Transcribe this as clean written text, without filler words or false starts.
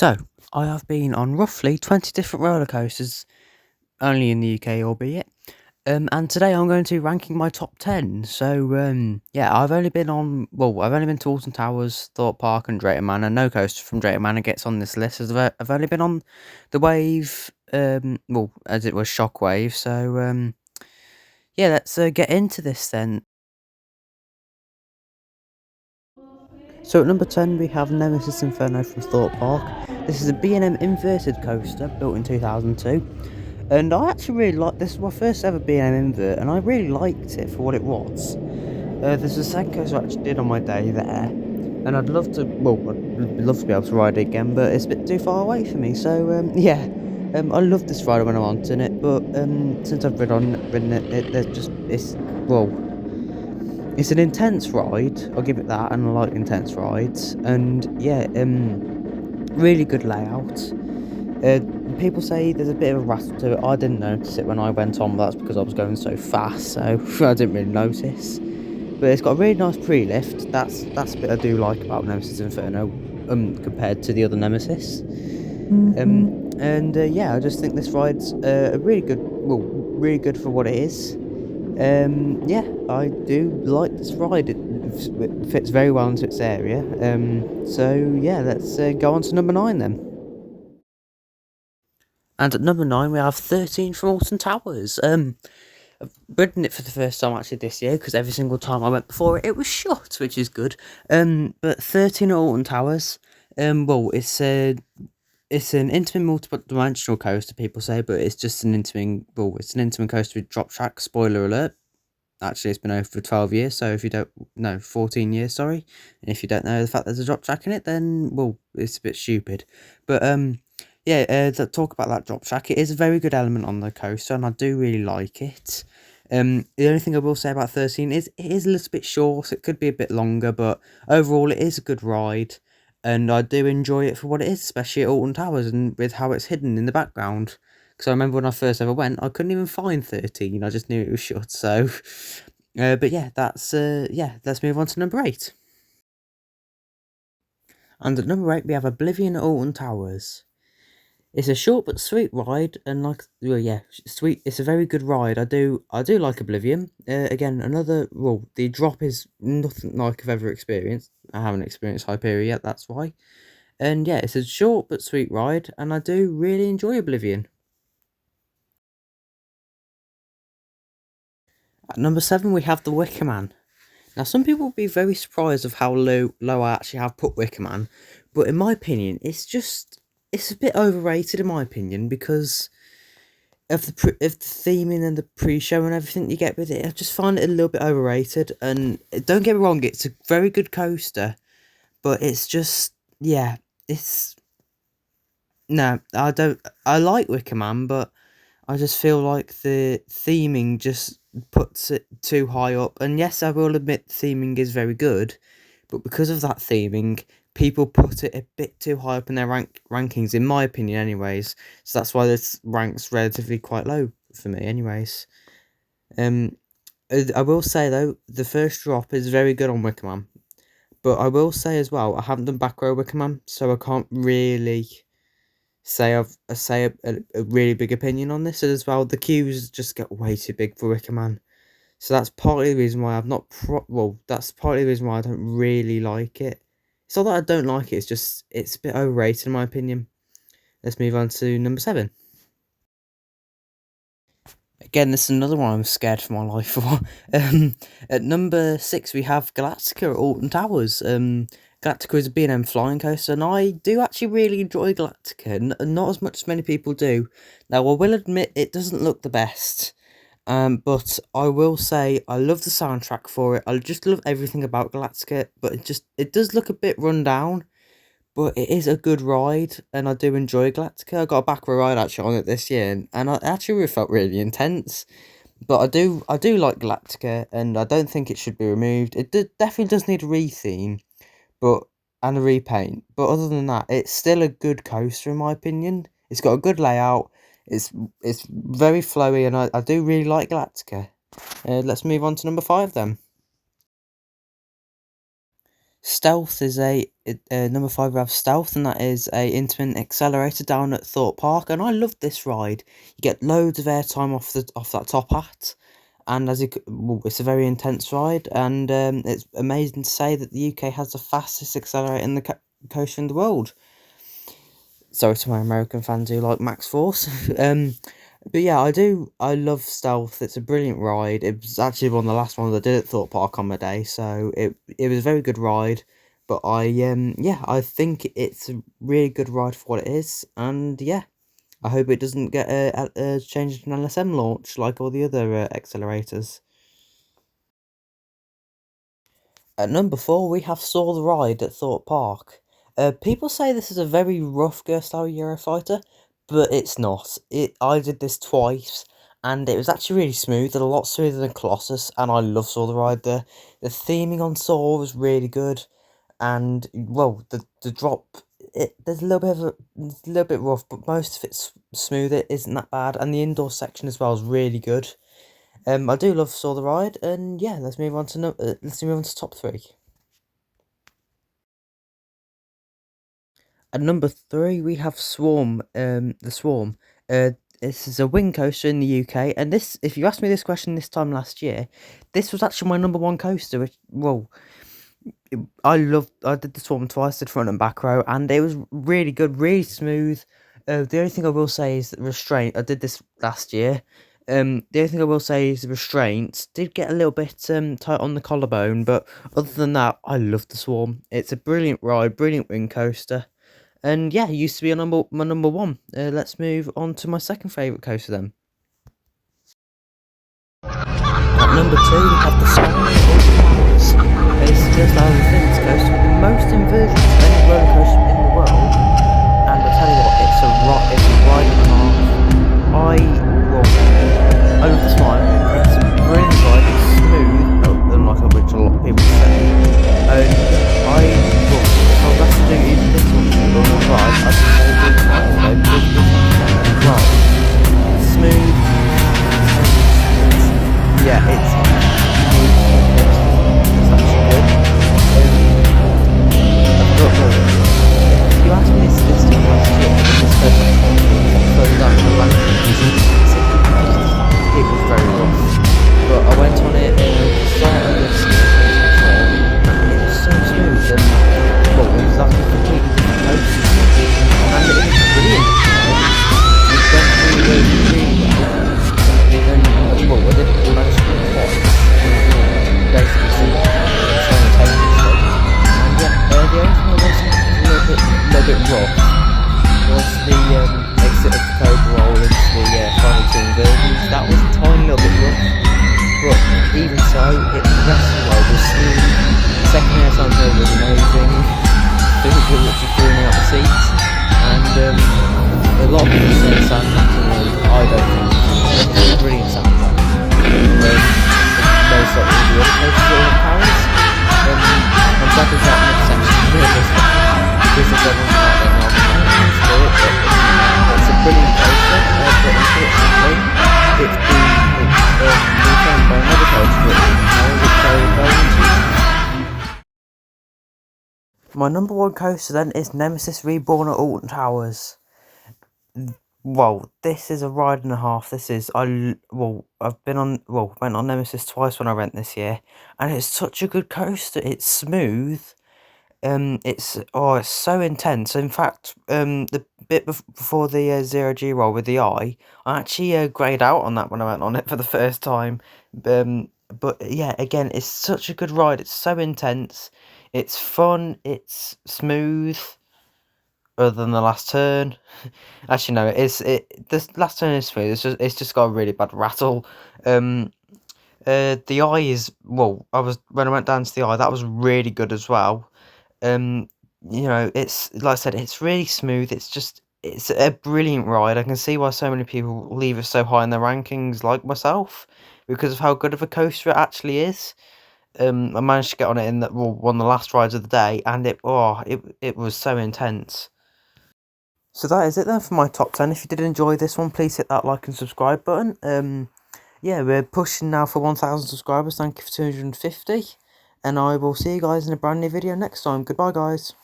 So, I have been on roughly 20 different roller coasters, only in the UK, albeit. And today I'm going to be ranking my top 10. So, yeah, I've only been to Alton Towers, Thorpe Park, and Drayton Manor. No coaster from Drayton Manor gets on this list, as I've only been on the wave, as it was Shockwave. So, yeah, let's get into this then. So at number 10 we have Nemesis Inferno from Thorpe Park. This is a B&M inverted coaster built in 2002, and I actually really like this. Is my first ever B&M invert, and I really liked it for what it was. There's a second coaster I actually did on my day there, and I'd love to be able to ride it again, but it's a bit too far away for me. So yeah, I love this ride when I'm on it, but since I've ridden it, well, it's an intense ride. I'll give it that, and I like intense rides. And yeah, really good layout. Uh, People say there's a bit of a rattle to it. I didn't notice it when I went on, but that's because I was going so fast, so I didn't really notice. But it's got a really nice pre-lift. That's a bit I do like about Nemesis Inferno, compared to the other Nemesis. And yeah, I just think this ride's a really good for what it is. Yeah, I do like this ride. It fits very well into its area. So yeah, let's go on to number 9 then. And at number 9 we have 13 from Alton Towers. I've ridden it for the first time actually this year, because every single time I went before it was shut, which is good. But 13 at Alton Towers. It's an intimate multi-dimensional coaster, people say, but it's just it's an intimate coaster with drop track. Spoiler alert. Actually, it's been over for 12 years, so if you don't, no, 14 years, sorry. And if you don't know the fact there's a drop track in it, then, well, it's a bit stupid. But, yeah, talk about that drop track. It is a very good element on the coaster, and I do really like it. The only thing I will say about 13 is it is a little bit short. It could be a bit longer, but overall, it is a good ride, and I do enjoy it for what it is, especially at Alton Towers and with how it's hidden in the background. Because I remember when I first ever went, I couldn't even find 13. I just knew it was shut. So, but yeah, yeah. Let's move on to number 8. And at number 8, we have Oblivion at Alton Towers. It's a short but sweet ride, and sweet. It's a very good ride. I do like Oblivion. Again, the drop is nothing like I've ever experienced. I haven't experienced Hyperia yet. That's why. And yeah, it's a short but sweet ride, and I do really enjoy Oblivion. At number 7, we have the Wicker Man. Now, some people will be very surprised of how low I actually have put Wicker Man, but in my opinion, it's a bit overrated in my opinion, because of of the theming and the pre-show and everything you get with it. I just find it a little bit overrated. And don't get me wrong, it's a very good coaster, but it's just, yeah, it's no, I don't. I like Wicker Man, but I just feel like the theming just puts it too high up. And yes, I will admit theming is very good, but because of that theming, people put it a bit too high up in their rankings, in my opinion, anyways. So that's why this ranks relatively quite low for me, anyways. Um, I will say though, the first drop is very good on Wicker Man, but I will say as well, I haven't done back row Wicker Man, so I can't really say a really big opinion on this as well. The queues just get way too big for Wicker Man. So that's partly the reason why I've not that's partly the reason why I don't really like it. It's not that I don't like it, it's a bit overrated in my opinion. Let's move on to number 7. Again, this is another one I'm scared for my life for. At number 6 we have Galactica at Alton Towers. Galactica is a B&M flying coaster, and I do actually really enjoy Galactica, not as much as many people do. Now, I will admit it doesn't look the best. But I will say I love the soundtrack for it. I just love everything about Galactica, but it does look a bit run down, but it is a good ride, and I do enjoy Galactica. I got a back row ride actually on it this year, and I actually really felt really intense. But I do like Galactica, and I don't think it should be removed. Definitely does need a retheme, but and a repaint. But other than that, it's still a good coaster in my opinion. It's got a good layout. It's very flowy, and I do really like Galactica. Let's move on to number 5 then. Stealth is number five. We have Stealth, and that is a intermittent accelerator down at Thorpe Park, and I love this ride. You get loads of airtime off that top hat, and it's a very intense ride, and it's amazing to say that the UK has the fastest accelerator in the coaster in the world. Sorry to my American fans who like Max Force. But yeah, I love Stealth. It's a brilliant ride. It was actually one of the last ones I did at Thorpe Park on my day, so it was a very good ride. But I think it's a really good ride for what it is, and yeah, I hope it doesn't get changed to an LSM launch like all the other accelerators. At number four, we have Saw the Ride at Thorpe Park. People say this is a very rough Gerstau Eurofighter, but it's not. I did this twice, and it was actually really smooth, and a lot smoother than Colossus, and I love Saw the Ride. The theming on Saw was really good, and, well, the drop, there's a little bit it's a little bit rough, but most of it's smooth, it isn't that bad, and the indoor section as well is really good. I do love Saw the Ride, and yeah, let's move on to top three. At number three, we have Swarm. The Swarm. This is a wing coaster in the UK, and this, if you asked me this question this time last year, this was actually my number one coaster. I did the Swarm twice, did front and back row, and it was really good, really smooth. The only thing I will say is that restraint. I did this last year. The only thing I will say is the restraints did get a little bit tight on the collarbone, but other than that, I love the Swarm. It's a brilliant ride, brilliant wing coaster. And yeah, it used to be my number one. Let's move on to my second favourite coaster then. At number two, we have the Sky Ultimate. This is just our Infinity coaster with the most inversions of any roller coaster in the world. And I tell you what, it's a ride and a half. I love the smile. It's a brilliant ride. It's smooth, unlike which a lot of people say. If I was asked to do even this one on the ride, I'd say do the smile. Right. It's smooth. Yeah, it's actually good. If you asked me this time last year, this goes down to the last it was very rough. But I went on it at the start of this year, and it was so smooth, and well, it was like a completely different coaster, and it was brilliant. It went really well. And well, I didn't manage to do it twice. Basically, simultaneously. And yeah, the only thing I was a little bit rough was the exit of the Cobra roll into the final two inversions. That was a tiny little bit rough, but even so, the rest of the ride was smooth. Second air time hill was amazing. Physically, literally threw me out the seats, and a lot of people say soundtrack to me. I don't think it's a brilliant soundtrack. Most of the other coaches are in Paris. I'm glad there's not an exception really, because there's everyone's out there now to do it, but it's a brilliant coaster, but unfortunately it's been reclaimed by another coaster which I will go into. My number one coaster then is Nemesis Reborn at Alton Towers. Well, this is a ride and a half. Went on Nemesis twice when I went this year, and it's such a good coaster. It's smooth. It's so intense. In fact, the bit before the 0G roll with the eye, I actually greyed out on that when I went on it for the first time. But yeah, again, it's such a good ride. It's so intense. It's fun. It's smooth. Other than the last turn, actually no, this last turn is smooth. It's just got a really bad rattle. The eye is when I went down to the eye, that was really good as well. It's like I said, it's really smooth. It's a brilliant ride. I can see why so many people leave it so high in their rankings, like myself, because of how good of a coaster it actually is. I managed to get on it in one of the last rides of the day, and it was so intense. So that is it then for my top 10. If you did enjoy this one, please hit that like and subscribe button. Yeah, we're pushing now for 1,000 subscribers. Thank you for 250. and I will see you guys in a brand new video next time. Goodbye, guys.